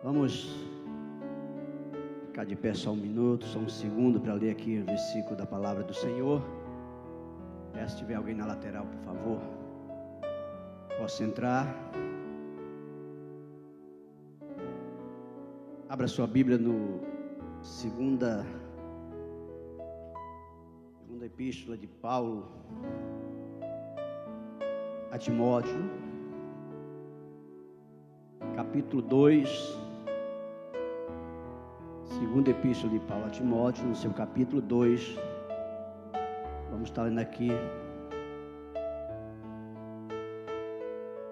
Vamos ficar de pé só um minuto, só um segundo para ler aqui o versículo da palavra do Senhor. Se tiver alguém na lateral, por favor, possa entrar. Abra sua Bíblia no segunda epístola de Paulo a Timóteo, capítulo 2. Segunda epístola de Paulo a Timóteo, no seu capítulo 2. Vamos estar lendo aqui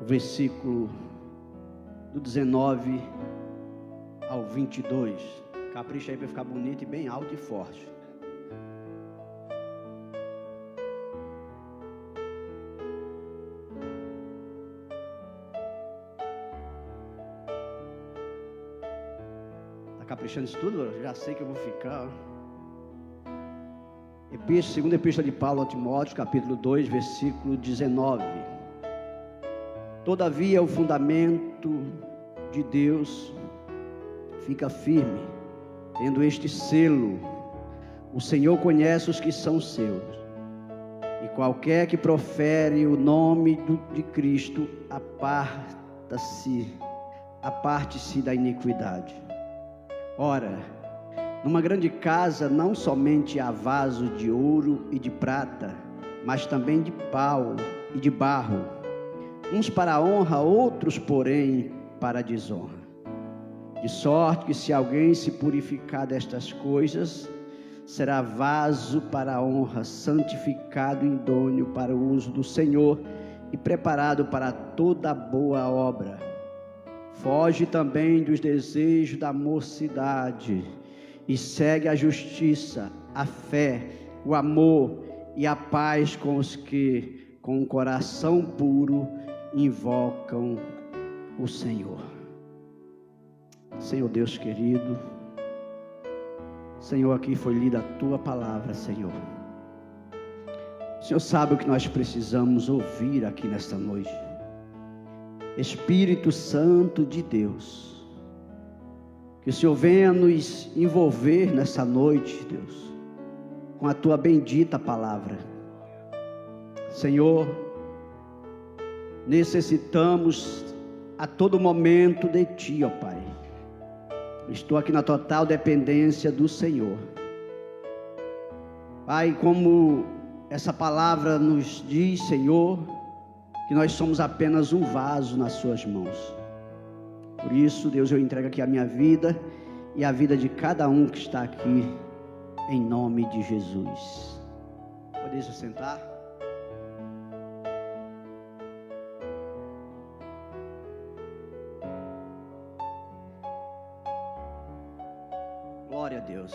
o versículo do 19 ao 22. Capricha aí para ficar bonito e bem alto e forte. Caprichando isso tudo, eu já sei que eu vou ficar. Segunda epístola de Paulo a Timóteo, capítulo 2, versículo 19. Todavia o fundamento de Deus fica firme, tendo este selo: o Senhor conhece os que são seus, e qualquer que profere o nome de Cristo aparte-se da iniquidade. Ora, numa grande casa não somente há vaso de ouro e de prata, mas também de pau e de barro, uns para a honra, outros, porém, para a desonra. De sorte que, se alguém se purificar destas coisas, será vaso para a honra, santificado e idôneo para o uso do Senhor e preparado para toda boa obra. Foge também dos desejos da mocidade e segue a justiça, a fé, o amor e a paz com os que, com um coração puro, invocam o Senhor. Senhor Deus querido, Senhor, aqui foi lida a Tua palavra, Senhor. O Senhor sabe o que nós precisamos ouvir aqui nesta noite. Espírito Santo de Deus, que o Senhor venha nos envolver nessa noite, Deus, com a Tua bendita palavra. Senhor, necessitamos a todo momento de Ti, ó Pai. Estou aqui na total dependência do Senhor. Pai, como essa palavra nos diz, Senhor, que nós somos apenas um vaso nas Suas mãos. Por isso, Deus, eu entrego aqui a minha vida e a vida de cada um que está aqui, em nome de Jesus. Pode se sentar? Glória a Deus.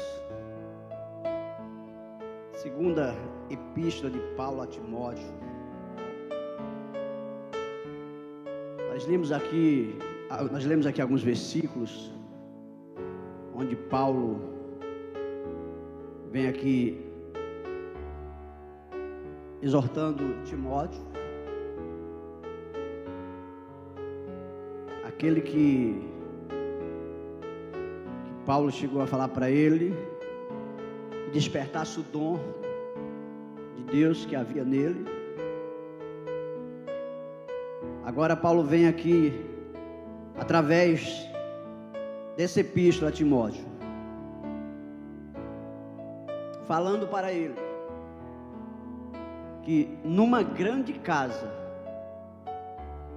Segunda epístola de Paulo a Timóteo. Nós lemos aqui alguns versículos onde Paulo vem aqui exortando Timóteo, aquele que Paulo chegou a falar para ele que despertasse o dom de Deus que havia nele. Agora Paulo vem aqui, através dessa epístola a Timóteo, falando para ele que numa grande casa,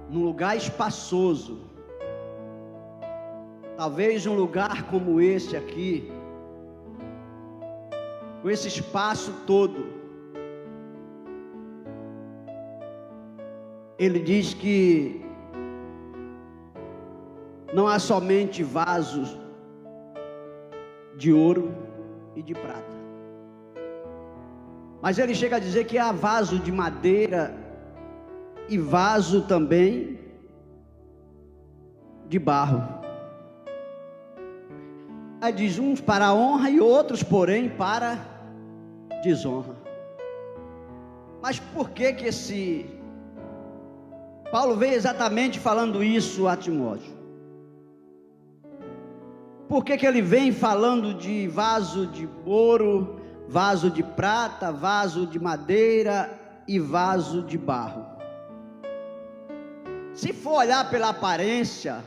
num lugar espaçoso, talvez um lugar como esse aqui, com esse espaço todo, ele diz que não há somente vasos de ouro e de prata, mas ele chega a dizer que há vaso de madeira e vaso também de barro. Aí diz: uns para a honra e outros, porém, para desonra. Mas por que Paulo veio exatamente falando isso a Timóteo? Por que ele vem falando de vaso de ouro, vaso de prata, vaso de madeira e vaso de barro? Se for olhar pela aparência,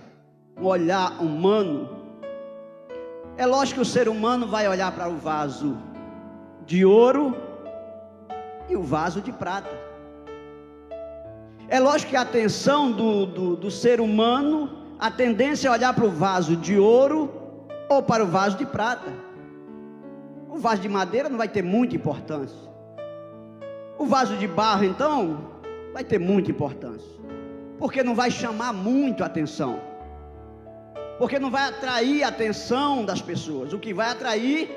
um olhar humano, é lógico que o ser humano vai olhar para o vaso de ouro e o vaso de prata. É lógico que a atenção do ser humano, a tendência é olhar para o vaso de ouro ou para o vaso de prata. O vaso de madeira não vai ter muita importância. O vaso de barro, então, vai ter muita importância, porque não vai chamar muito a atenção, porque não vai atrair a atenção das pessoas. O que vai atrair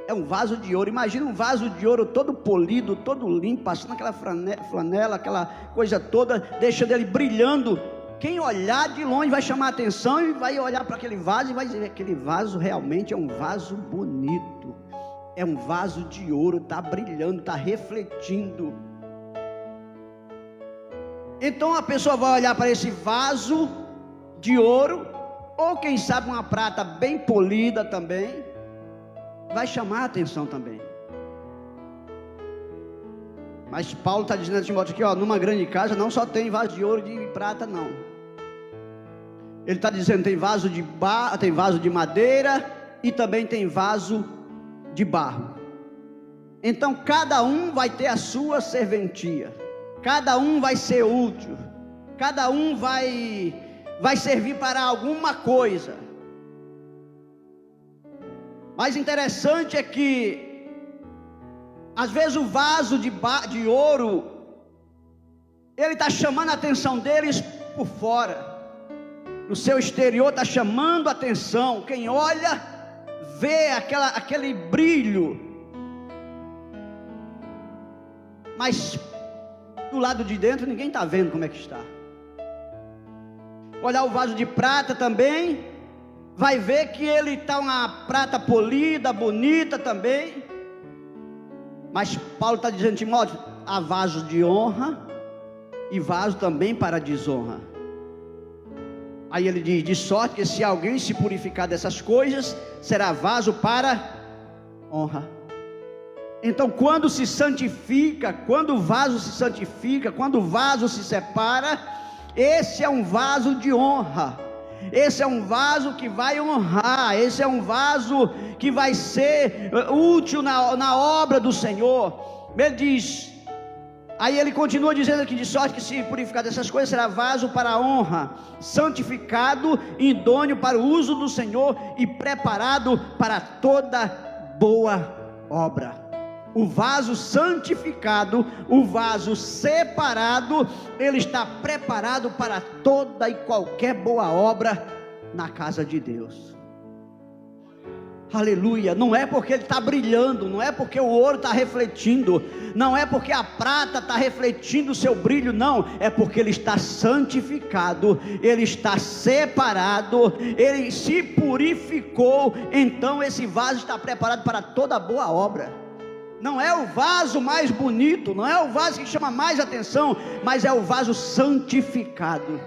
é um vaso de ouro. Imagina um vaso de ouro todo polido, todo limpo, passando aquela flanela, aquela coisa toda, deixando ele brilhando. Quem olhar de longe vai chamar a atenção e vai olhar para aquele vaso e vai dizer: aquele vaso realmente é um vaso bonito, é um vaso de ouro, está brilhando, está refletindo. Então a pessoa vai olhar para esse vaso de ouro, ou quem sabe uma prata bem polida também, vai chamar a atenção também. Mas Paulo está dizendo a Timóteo aqui, ó, numa grande casa não só tem vaso de ouro e de prata, não. Ele está dizendo tem vaso de barro, tem vaso de madeira e também tem vaso de barro. Então cada um vai ter a sua serventia, cada um vai ser útil, cada um vai servir para alguma coisa. Mas interessante é que às vezes o vaso de ouro, ele está chamando a atenção deles por fora, no seu exterior está chamando a atenção. Quem olha vê aquele brilho, mas do lado de dentro ninguém está vendo como é que está. Olhar o vaso de prata também, vai ver que ele está uma prata polida, bonita também. Mas Paulo está dizendo, Timóteo, há vasos de honra e vaso também para desonra. Aí ele diz, de sorte que se alguém se purificar dessas coisas, será vaso para honra. Então quando se santifica, quando o vaso se santifica, quando o vaso se separa, esse é um vaso de honra. Esse é um vaso que vai honrar, esse é um vaso que vai ser útil na obra do Senhor. Ele diz, aí ele continua dizendo aqui, de sorte que se purificar dessas coisas, será vaso para a honra, santificado, idôneo para o uso do Senhor e preparado para toda boa obra. O vaso santificado, o vaso separado, ele está preparado para toda e qualquer boa obra na casa de Deus. Aleluia. Não é porque ele está brilhando, não é porque o ouro está refletindo, não é porque a prata está refletindo o seu brilho, não, é porque ele está santificado, ele está separado, ele se purificou. Então esse vaso está preparado para toda boa obra. Não é o vaso mais bonito, não é o vaso que chama mais atenção, mas é o vaso santificado,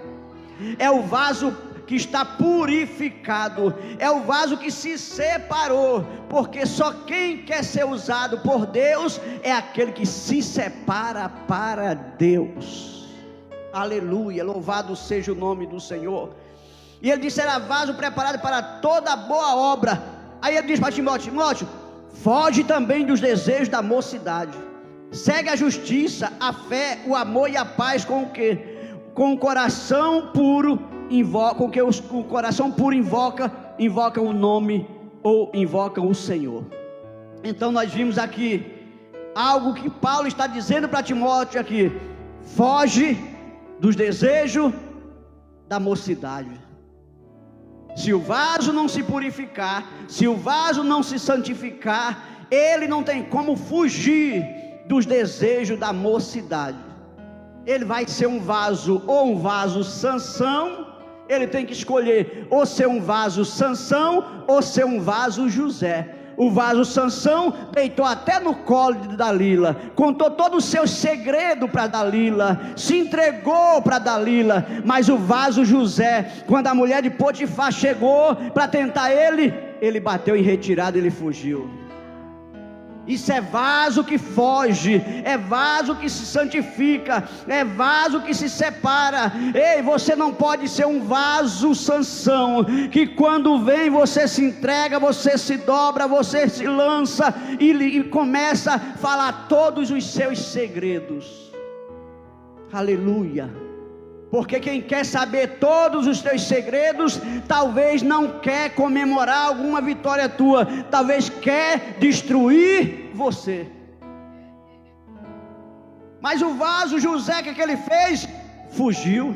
é o vaso que está purificado, é o vaso que se separou, porque só quem quer ser usado por Deus é aquele que se separa para Deus. Aleluia, louvado seja o nome do Senhor. E ele disse, era vaso preparado para toda boa obra. Aí ele diz para Timóteo, Timóteo, foge também dos desejos da mocidade, segue a justiça, a fé, o amor e a paz, com o que? Com o coração puro, o coração puro invoca o nome, ou invoca o Senhor. Então nós vimos aqui algo que Paulo está dizendo para Timóteo aqui: foge dos desejos da mocidade. Se o vaso não se purificar, se o vaso não se santificar, ele não tem como fugir dos desejos da mocidade. Ele vai ser um vaso, ou um vaso Sansão. Ele tem que escolher ou ser um vaso Sansão ou ser um vaso José. o vaso Sansão deitou até no colo de Dalila, contou todo o seu segredo para Dalila, se entregou para Dalila. Mas o vaso José, quando a mulher de Potifar chegou para tentar ele bateu em retirada, ele fugiu. Isso é vaso que foge, é vaso que se santifica, é vaso que se separa. Ei, você não pode ser um vaso Sansão, que quando vem você se entrega, você se dobra, você se lança e começa a falar todos os seus segredos. Aleluia. Porque quem quer saber todos os teus segredos, talvez não quer comemorar alguma vitória tua, talvez quer destruir você. Mas o vaso José, que ele fez? Fugiu.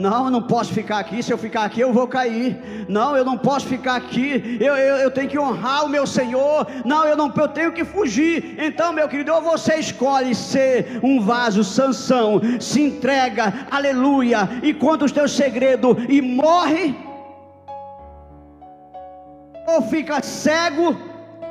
Não, eu não posso ficar aqui, se eu ficar aqui eu vou cair. Não, eu não posso ficar aqui, eu tenho que honrar o meu Senhor. Não, eu tenho que fugir. Então, meu querido, ou você escolhe ser um vaso Sansão, se entrega, aleluia, e conta os teus segredos e morre, ou fica cego,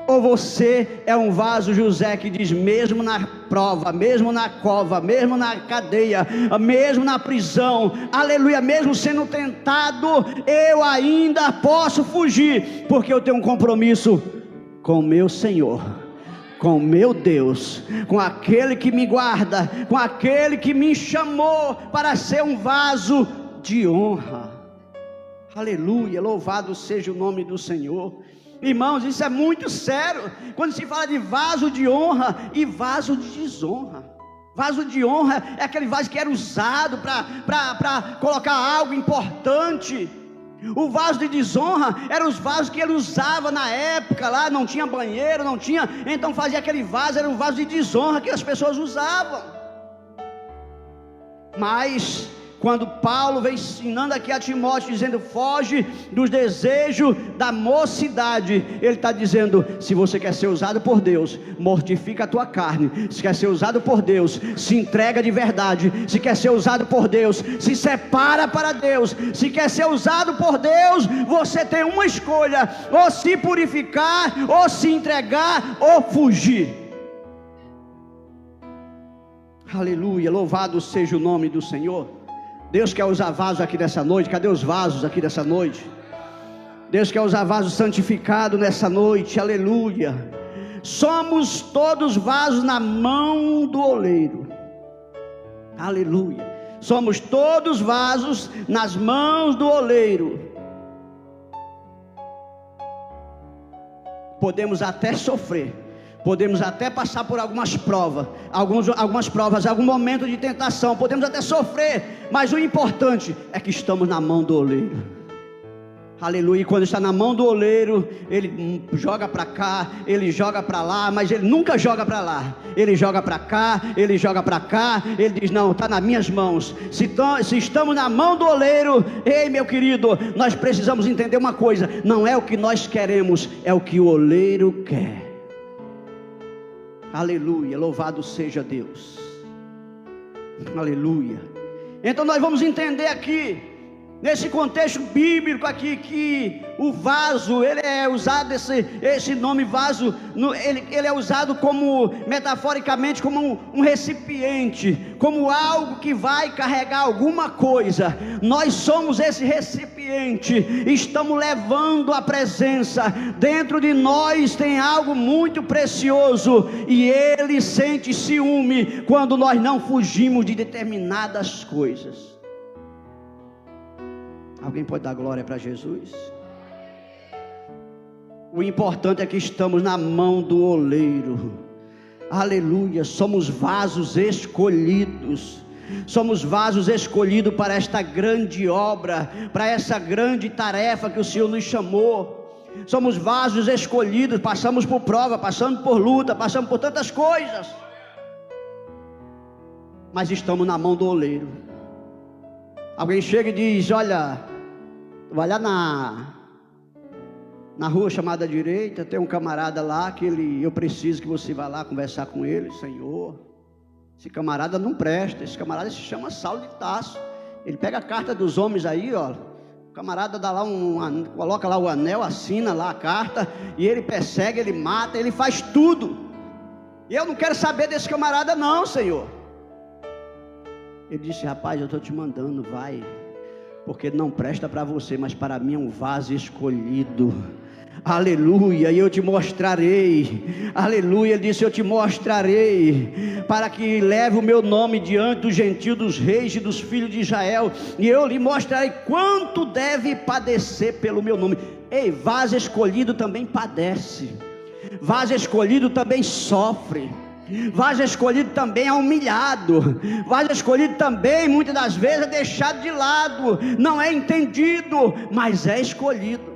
ou você é um vaso José que diz: mesmo na prova, mesmo na cova, mesmo na cadeia, mesmo na prisão, aleluia, mesmo sendo tentado, eu ainda posso fugir, porque eu tenho um compromisso com o meu Senhor, com o meu Deus, com aquele que me guarda, com aquele que me chamou para ser um vaso de honra. Aleluia, louvado seja o nome do Senhor. Irmãos, isso é muito sério, quando se fala de vaso de honra e vaso de desonra. Vaso de honra é aquele vaso que era usado para colocar algo importante. O vaso de desonra eram os vasos que ele usava na época lá, não tinha banheiro, não tinha, então fazia aquele vaso, era um vaso de desonra que as pessoas usavam. Mas quando Paulo vem ensinando aqui a Timóteo, dizendo: foge dos desejos da mocidade, ele está dizendo: se você quer ser usado por Deus, mortifica a tua carne. Se quer ser usado por Deus, se entrega de verdade. Se quer ser usado por Deus, se separa para Deus. Se quer ser usado por Deus, você tem uma escolha: ou se purificar, ou se entregar, ou fugir. Aleluia, louvado seja o nome do Senhor. Deus quer usar vasos aqui dessa noite. Cadê os vasos aqui dessa noite? Deus quer usar vasos santificados nessa noite. Aleluia. Somos todos vasos na mão do oleiro. Aleluia. Somos todos vasos nas mãos do oleiro. Podemos até sofrer, podemos até passar por algumas provas, algum momento de tentação, podemos até sofrer, mas o importante é que estamos na mão do oleiro. Aleluia. E quando está na mão do oleiro, ele joga para cá, ele joga para lá, mas ele nunca joga para lá, ele joga para cá, ele joga para cá, ele diz: não, está nas minhas mãos. Se estamos na mão do oleiro, ei, meu querido, nós precisamos entender uma coisa: não é o que nós queremos, é o que o oleiro quer. Aleluia, louvado seja Deus. Aleluia. Então nós vamos entender aqui, nesse contexto bíblico aqui, que o vaso, ele é usado, esse nome vaso, ele é usado como, metaforicamente, como um recipiente, como algo que vai carregar alguma coisa. Nós somos esse recipiente, estamos levando a presença, dentro de nós tem algo muito precioso, e ele sente ciúme quando nós não fugimos de determinadas coisas. Alguém pode dar glória para Jesus? O importante é que estamos na mão do oleiro. Aleluia. Somos vasos escolhidos. Somos vasos escolhidos para esta grande obra, para essa grande tarefa que o Senhor nos chamou. Somos vasos escolhidos. Passamos por prova, passamos por luta, passamos por tantas coisas, mas estamos na mão do oleiro. Alguém chega e diz: olha, vai lá na rua chamada direita, tem um camarada lá que eu preciso que você vá lá conversar com ele. Senhor, esse camarada não presta, esse camarada se chama Saulo de Tarso, ele pega a carta dos homens aí, ó, camarada dá lá coloca lá o anel, assina lá a carta, e ele persegue, ele mata, ele faz tudo. E eu não quero saber desse camarada não, Senhor. Ele disse: rapaz, eu estou te mandando, vai, porque não presta para você, mas para mim é um vaso escolhido. Aleluia, e eu te mostrarei. Aleluia, ele disse: eu te mostrarei, para que leve o meu nome diante dos gentios, dos reis e dos filhos de Israel, e eu lhe mostrarei quanto deve padecer pelo meu nome. Ei, vaso escolhido também padece, vaso escolhido também sofre, vaso escolhido também é humilhado, vaso escolhido também muitas das vezes é deixado de lado, não é entendido, mas é escolhido.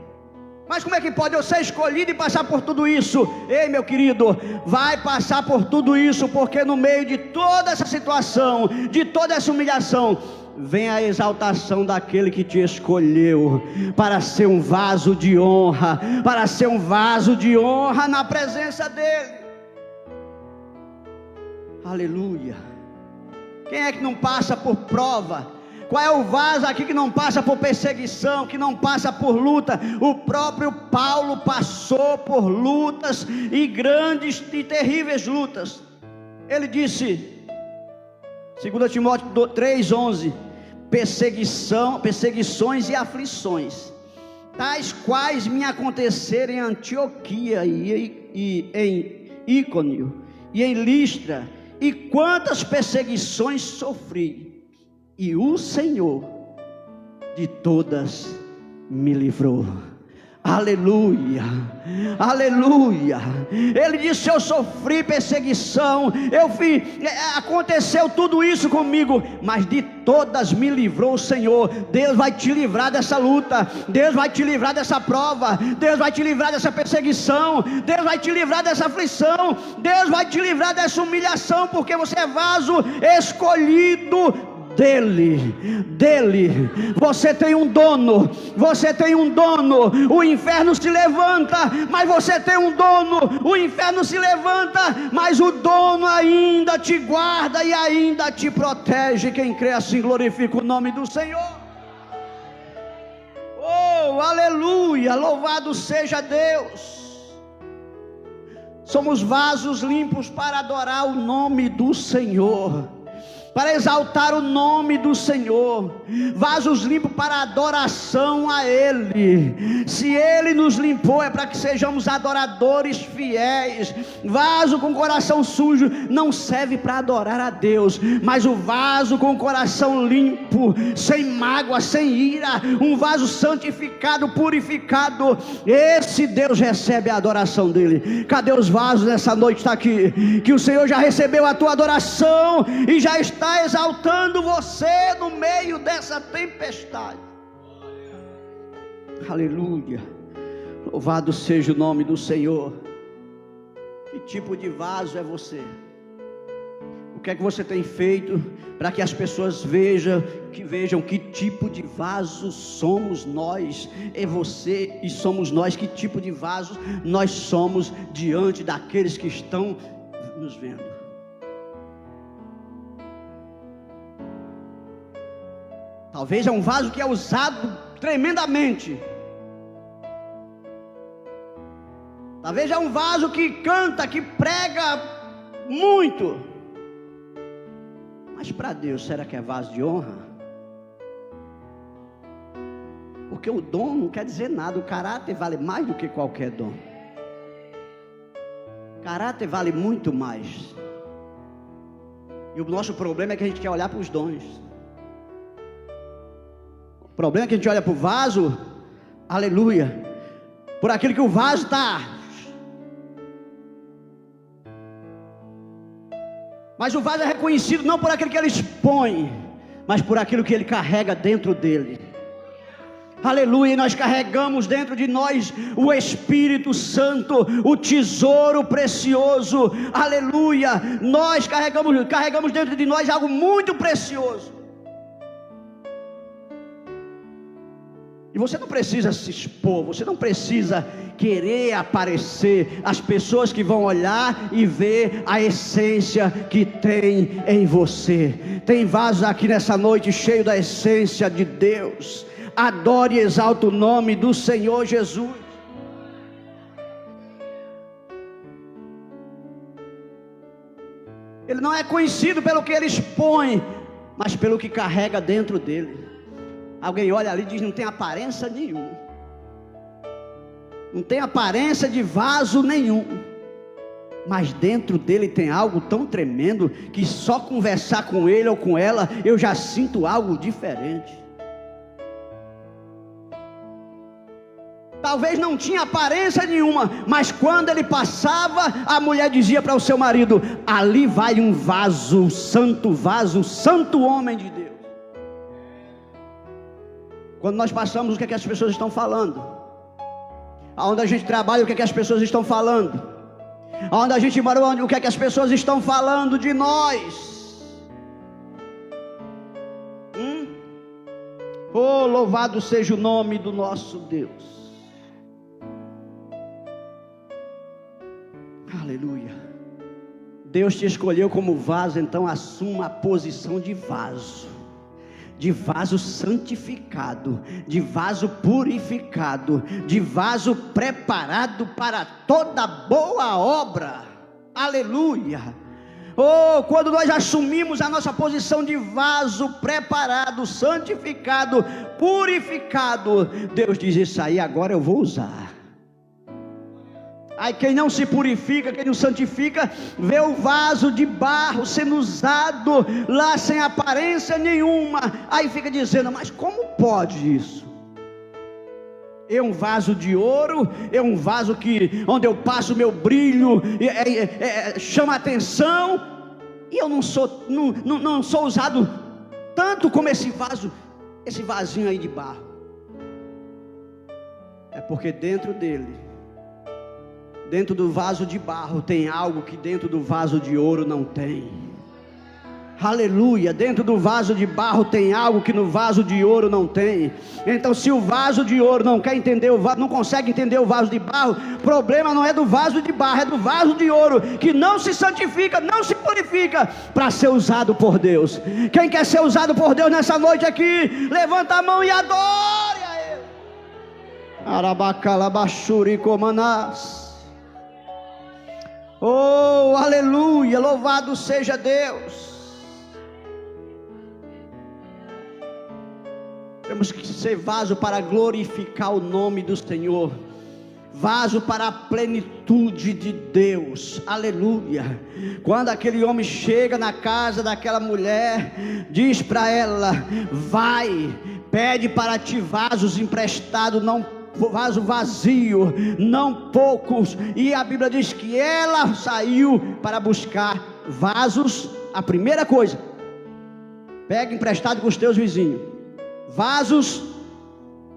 Mas como é que pode eu ser escolhido e passar por tudo isso? Ei, meu querido, vai passar por tudo isso, porque no meio de toda essa situação, de toda essa humilhação, vem a exaltação daquele que te escolheu para ser um vaso de honra, para ser um vaso de honra na presença dele. Aleluia. Quem é que não passa por prova? Qual é o vaso aqui que não passa por perseguição, que não passa por luta? O próprio Paulo passou por lutas, e grandes e terríveis lutas. Ele disse, 2 Timóteo 3,11: perseguições e aflições, tais quais me aconteceram em Antioquia e em Íconio e em Listra, e quantas perseguições sofri, e o Senhor de todas me livrou. Aleluia, aleluia. Ele disse: eu sofri perseguição, aconteceu tudo isso comigo, mas de todas me livrou o Senhor. Deus vai te livrar dessa luta, Deus vai te livrar dessa prova, Deus vai te livrar dessa perseguição, Deus vai te livrar dessa aflição, Deus vai te livrar dessa humilhação, porque você é vaso escolhido dele. Você tem um dono, o inferno se levanta, mas você tem um dono. O inferno se levanta, mas o dono ainda te guarda e ainda te protege. Quem crê assim glorifica o nome do Senhor. Oh, aleluia, louvado seja Deus. Somos vasos limpos para adorar o nome do Senhor, para exaltar o nome do Senhor, vasos limpos para adoração a Ele. Se Ele nos limpou, é para que sejamos adoradores fiéis. Vaso com coração sujo não serve para adorar a Deus, mas o vaso com coração limpo, sem mágoa, sem ira, um vaso santificado, purificado, esse Deus recebe a adoração dele. Cadê os vasos nessa noite? Está aqui, que o Senhor já recebeu a tua adoração e já está exaltando você no meio dessa tempestade. Aleluia, louvado seja o nome do Senhor. Que tipo de vaso é você? O que é que você tem feito para que as pessoas vejam que tipo de vaso somos nós? É você e somos nós. Que tipo de vaso nós somos diante daqueles que estão nos vendo? Talvez é um vaso que é usado tremendamente. Talvez é um vaso que canta, que prega muito. Mas para Deus, será que é vaso de honra? Porque o dom não quer dizer nada. O caráter vale mais do que qualquer dom. O caráter vale muito mais. E o nosso problema é que a gente quer olhar para os dons. O problema é que a gente olha para o vaso, aleluia, por aquilo que o vaso está. Mas o vaso é reconhecido não por aquilo que ele expõe, mas por aquilo que ele carrega dentro dele. Aleluia, e nós carregamos dentro de nós o Espírito Santo, o tesouro precioso. Aleluia, nós carregamos dentro de nós algo muito precioso. E você não precisa se expor, você não precisa querer aparecer. As pessoas que vão olhar e ver a essência que tem em você. Tem vasos aqui nessa noite cheio da essência de Deus. adore e exalte o nome do Senhor Jesus. Ele não é conhecido pelo que ele expõe, mas pelo que carrega dentro dele. Alguém olha ali e diz: não tem aparência nenhuma, não tem aparência de vaso nenhum, mas dentro dele tem algo tão tremendo, que só conversar com ele ou com ela, eu já sinto algo diferente. Talvez não tinha aparência nenhuma, mas quando ele passava, a mulher dizia para o seu marido: ali vai um vaso, santo homem de Deus. Quando nós passamos, o que é que as pessoas estão falando? Aonde a gente trabalha, o que é que as pessoas estão falando? Aonde a gente mora, o que é que as pessoas estão falando de nós? Oh, louvado seja o nome do nosso Deus. Aleluia. Deus te escolheu como vaso, então assuma a posição de vaso santificado, de vaso purificado, de vaso preparado para toda boa obra. Aleluia. Oh, quando nós assumimos a nossa posição de vaso preparado, santificado, purificado, Deus diz: isso aí agora eu vou usar. Aí quem não se purifica, quem não santifica, vê o vaso de barro sendo usado lá sem aparência nenhuma, aí fica dizendo: mas como pode isso? É um vaso de ouro, é um vaso onde eu passo meu brilho, chama atenção, e eu não sou usado tanto como esse vasinho aí de barro. É porque dentro do vaso de barro tem algo que dentro do vaso de ouro não tem. Aleluia. Dentro do vaso de barro tem algo que no vaso de ouro não tem. Então, se o vaso de ouro não consegue entender o vaso de barro, o problema não é do vaso de barro, é do vaso de ouro, que não se santifica, não se purifica para ser usado por Deus. Quem quer ser usado por Deus nessa noite aqui, levanta a mão e adore a Ele. Arabacalabachuri comanás. Oh, aleluia, louvado seja Deus. Temos que ser vaso para glorificar o nome do Senhor, vaso para a plenitude de Deus. Aleluia. Quando aquele homem chega na casa daquela mulher, diz para ela: vai, pede para ti vasos emprestados, não vaso vazio, não poucos. E a Bíblia diz que ela saiu para buscar vasos. A primeira coisa, pega emprestado com os teus vizinhos, vasos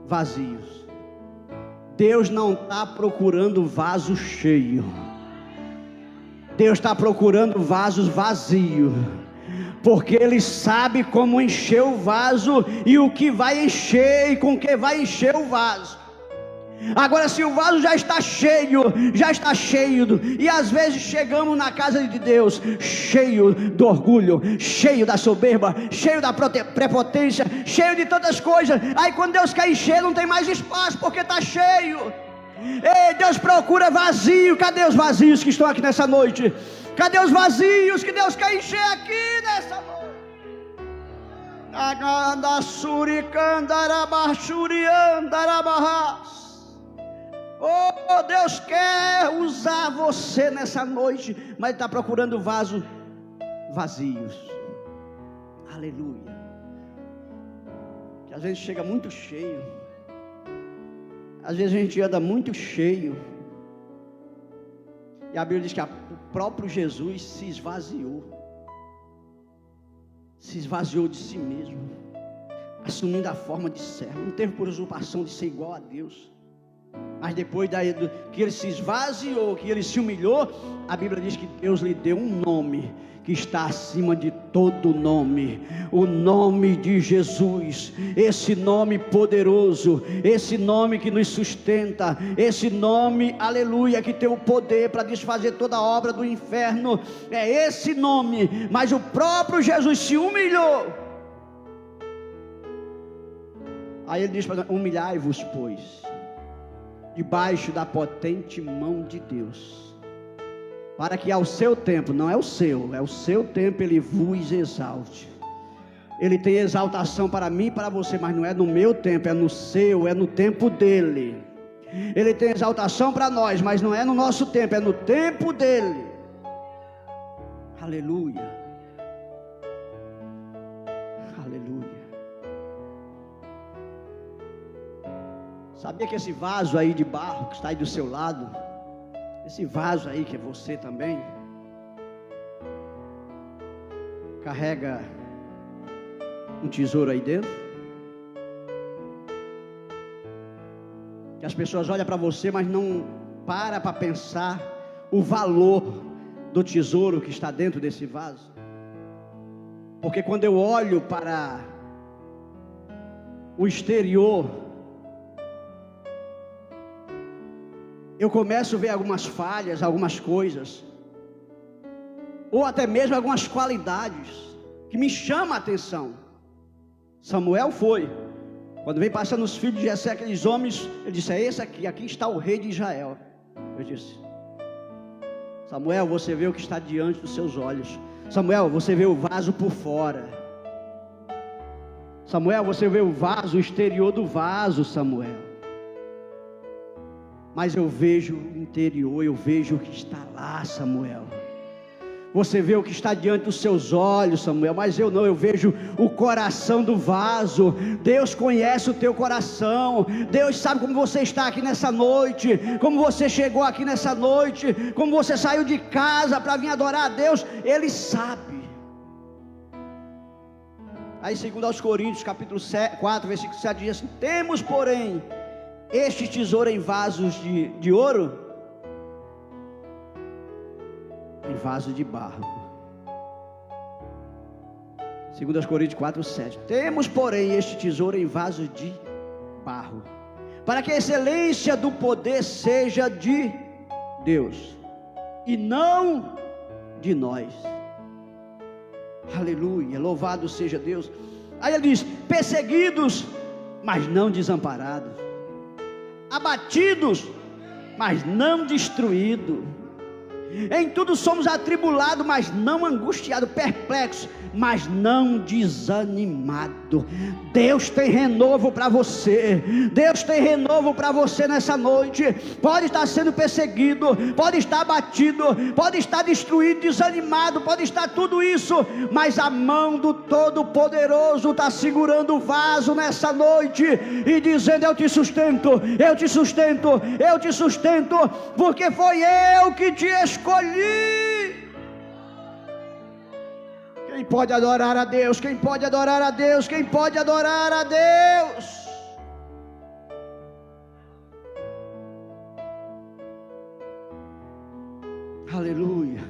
vazios. Deus não está procurando vaso cheio, Deus está procurando vasos vazios, porque Ele sabe como encher o vaso, e o que vai encher, e com que vai encher o vaso. Agora, se o vaso já está cheio, e às vezes chegamos na casa de Deus cheio do orgulho, cheio da soberba, cheio da prepotência, cheio de tantas coisas. Aí quando Deus quer encher, não tem mais espaço, porque está cheio. Ei, Deus procura vazio. Cadê os vazios que estão aqui nessa noite? Cadê os vazios que Deus quer encher aqui nessa noite? Oh, Deus quer usar você nessa noite, mas Ele está procurando vasos vazios. Aleluia. Que às vezes chega muito cheio, às vezes a gente anda muito cheio, e a Bíblia diz que o próprio Jesus se esvaziou de si mesmo, assumindo a forma de servo. Não teve por usurpação de ser igual a Deus, mas depois que Ele se esvaziou, que Ele se humilhou, a Bíblia diz que Deus lhe deu um nome que está acima de todo nome, o nome de Jesus. Esse nome poderoso, esse nome que nos sustenta, esse nome, aleluia, que tem o poder para desfazer toda a obra do inferno. É esse nome. Mas o próprio Jesus se humilhou. Aí ele diz para nós: humilhai-vos, pois, debaixo da potente mão de Deus, para que ao seu tempo, não é o seu tempo, ele vos exalte. Ele tem exaltação para mim e para você, mas não é no meu tempo, é no seu, é no tempo dele. Ele tem exaltação para nós, mas não é no nosso tempo, é no tempo dele. Aleluia. Aleluia. Sabia que esse vaso aí de barro que está aí do seu lado, esse vaso aí que é você também, carrega um tesouro aí dentro? Que as pessoas olham para você, mas não para pensar o valor do tesouro que está dentro desse vaso. Porque quando eu olho para o exterior, eu começo a ver algumas falhas, algumas coisas, ou até mesmo algumas qualidades que me chamam a atenção. Samuel foi, quando veio passando os filhos de Jessé, aqueles homens, ele disse: é esse aqui está o rei de Israel. Eu disse: Samuel, você vê o que está diante dos seus olhos. Samuel, você vê o vaso por fora. Samuel, você vê o vaso, o exterior do vaso, Samuel. Mas eu vejo o interior, eu vejo o que está lá, Samuel. Você vê o que está diante dos seus olhos, Samuel, mas eu não, eu vejo o coração do vaso. Deus conhece o teu coração. Deus sabe como você está aqui nessa noite, como você chegou aqui nessa noite, como você saiu de casa para vir adorar a Deus. Ele sabe. Aí, segundo aos Coríntios, capítulo 4, versículo 7, diz assim: temos, porém, este tesouro em vasos de ouro, em vaso de barro. 2 Coríntios 4, 7. Temos, porém, este tesouro em vaso de barro, para que a excelência do poder seja de Deus e não de nós. Aleluia, louvado seja Deus. Aí ele diz: perseguidos, mas não desamparados, abatidos, mas não destruídos. Em tudo somos atribulados, mas não angustiados, perplexos, mas não desanimados. Deus tem renovo para você. Deus tem renovo para você nessa noite. Pode estar sendo perseguido, pode estar abatido, pode estar destruído, desanimado, pode estar tudo isso, mas a mão do Todo-Poderoso está segurando o vaso nessa noite e dizendo: eu te sustento, eu te sustento, eu te sustento, porque foi eu que te escolhi. Quem pode adorar a Deus? Quem pode adorar a Deus? Quem pode adorar a Deus? Aleluia.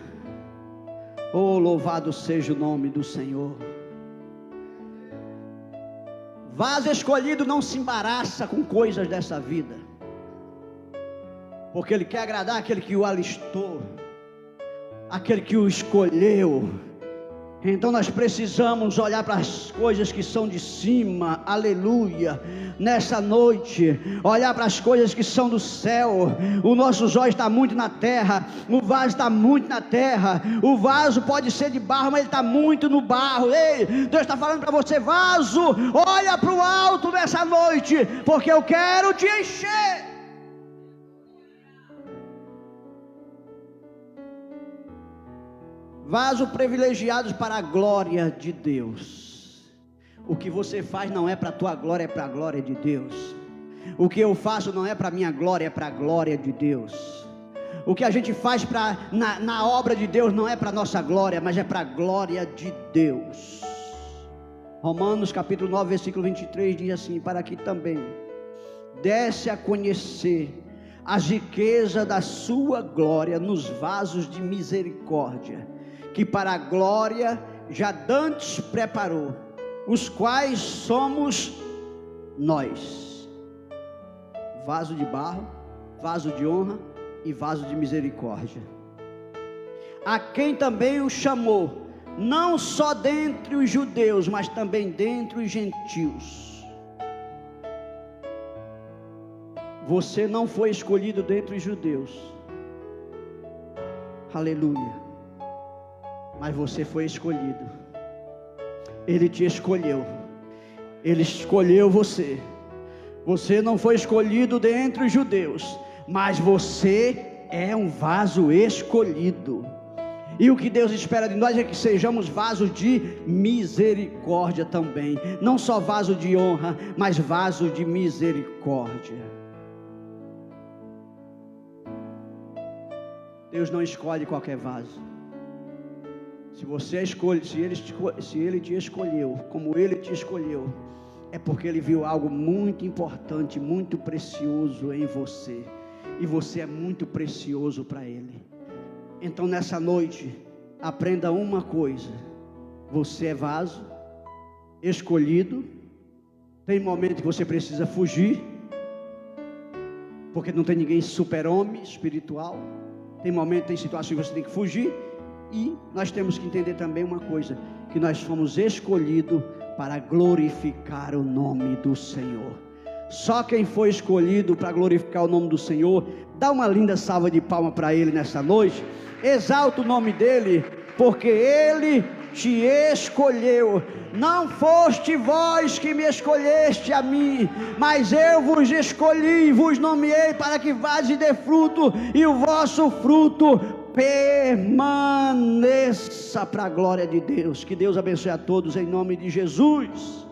Oh, louvado seja o nome do Senhor. Vaso escolhido não se embaraça com coisas dessa vida, porque ele quer agradar aquele que o alistou, aquele que o escolheu. Então nós precisamos olhar para as coisas que são de cima, aleluia, nessa noite, olhar para as coisas que são do céu. O nosso olho está muito na terra, o vaso está muito na terra, o vaso pode ser de barro, mas ele está muito no barro. Ei, Deus está falando para você: vaso, olha para o alto nessa noite, porque eu quero te encher. Vaso privilegiados para a glória de Deus. O que você faz não é para a tua glória, é para a glória de Deus. O que eu faço não é para a minha glória, é para a glória de Deus. O que a gente faz na obra de Deus não é para a nossa glória, mas é para a glória de Deus. Romanos capítulo 9, versículo 23 diz assim: para que também desse a conhecer as riquezas da sua glória nos vasos de misericórdia, que para a glória já dantes preparou, os quais somos nós. Vaso de barro, vaso de honra e vaso de misericórdia. A quem também o chamou, não só dentre os judeus, mas também dentre os gentios. Você não foi escolhido dentre os judeus. Aleluia. Mas você foi escolhido. Ele te escolheu. Ele escolheu você. Você não foi escolhido dentre os judeus, mas você é um vaso escolhido. E o que Deus espera de nós é que sejamos vasos de misericórdia também. Não só vaso de honra, mas vaso de misericórdia. Deus não escolhe qualquer vaso. Se você escolhe, se Ele te escolheu, como Ele te escolheu, é porque Ele viu algo muito importante, muito precioso em você. E você é muito precioso para Ele. Então nessa noite, aprenda uma coisa: você é vaso escolhido. Tem momento que você precisa fugir, porque não tem ninguém super-homem espiritual. Tem momento, tem situações que você tem que fugir. E nós temos que entender também uma coisa: que nós fomos escolhidos para glorificar o nome do Senhor. Só quem foi escolhido para glorificar o nome do Senhor, dá uma linda salva de palmas para Ele nessa noite. Exalta o nome dEle, porque Ele te escolheu. Não foste vós que me escolheste a mim, mas eu vos escolhi e vos nomeei para que vades e dê fruto, e o vosso fruto permaneça para a glória de Deus. Que Deus abençoe a todos em nome de Jesus.